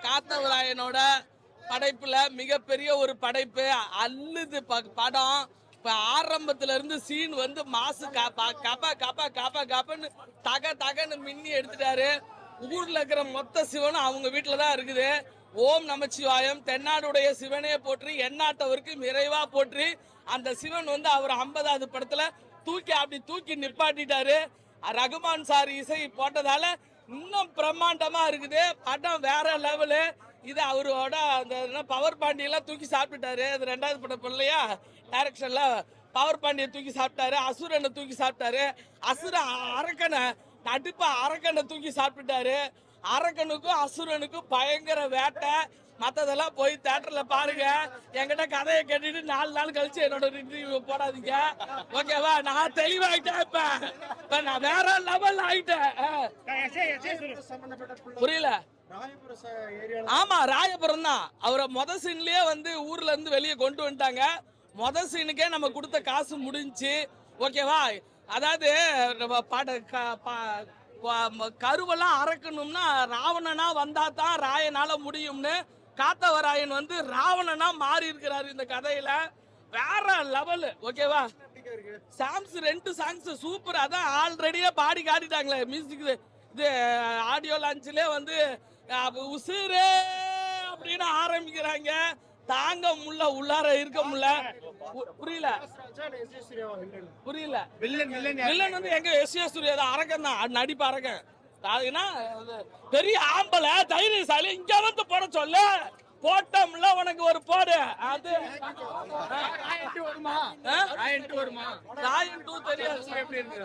காத்தவராயனோட படைப்புல மிகப்பெரிய ஒரு படைப்பு அல்லுது படம். இப்ப ஆரம்பத்துல இருந்து சீன் வந்து மாசு கப்ப கப்ப கப்ப கப்பன்னு தகன்னு மின்னி எடுத்துட்டாரு. ஊர்ல இருக்கிற மொத்த சிவனும் அவங்க வீட்டுலதான் இருக்குது. ஓம் நமச்சிவாயம், தென்னாடுடைய சிவனே போற்றி, எந்நாட்டவருக்கு நிறைவா போற்றி. அந்த சிவன் வந்து அவர் 50வது படத்துல தூக்கி நிப்பாட்டிட்டாரு. ரகுமான் சார் இசை போட்டதால இன்னும் பிரம்மாண்டமா இருக்குது படம், வேற லெவலு. இது அவரோட அந்த பவர் பாண்டியெல்லாம் தூக்கி சாப்பிட்டுட்டாரு. அது 2வது படம் இல்லையா, டைரக்ஷன்ல பவர் பாண்டியை தூக்கி சாப்பிட்டாரு, அசுரனை தூக்கி சாப்பிட்டாரு, அரக்கனை நடுப்பா அரக்கனை தூக்கி சாப்பிட்டுட்டாரு. அரக்கனுக்கும் அசுரனுக்கும் பயங்கர வேட்டை. மத்ததெல்லாம் போய் தியேட்டர்ல பாருங்க. என்கிட்ட கதையை கேட்டுட்டு 4 நாள் கழிச்சு என்னோட ரிவ்யூ போடாதீங்க, ஓகேவா? நான் தெளிவாயிட்டேன். இப்ப நான் வேற லெவல் ஆயிட்டேன். புரியல? ஆமா, ராயபுரம் தான். அவரை மொத சீன்லயே வந்து ஊர்ல இருந்து வெளியே கொண்டு வந்துட்டாங்க. மொத சீனுக்கே நம்ம கொடுத்த காசு முடிஞ்சு, ஓகேவா? அதாவது கருவெல்லாம் அறக்கணும்னா ராவணனா வந்தா தான் ராயனால முடியும்னு காத்தவராயன் வந்து ராவணனா மாறி இருக்கிறாரு இந்த கதையில. வேற லெவல், ஓகேவா? Songs 2 songs super. அதான் ஆல்ரெடியே பாடி காட்டிட்டாங்களே மியூசிக். இது ஆடியோ லான்ச்லயே வந்து உசுரே அப்படின்னு ஆரம்பிக்கிறாங்க. தாங்க முல்ல, உள்ளார இருக்க முல்ல. புரியல? வில்லன் வந்து எங்க எஸ்.ஏ. சூர்யா அரக்கன் தான், நடிப்பு அரக்கன். பெரிய ஆம்பளை தைரியசாலி, இங்க வந்து போட சொல்லு, போட்டோம்ல உனக்கு ஒரு போடு. அது ராயன் 2 தெரியாது எப்படி இருக்கு.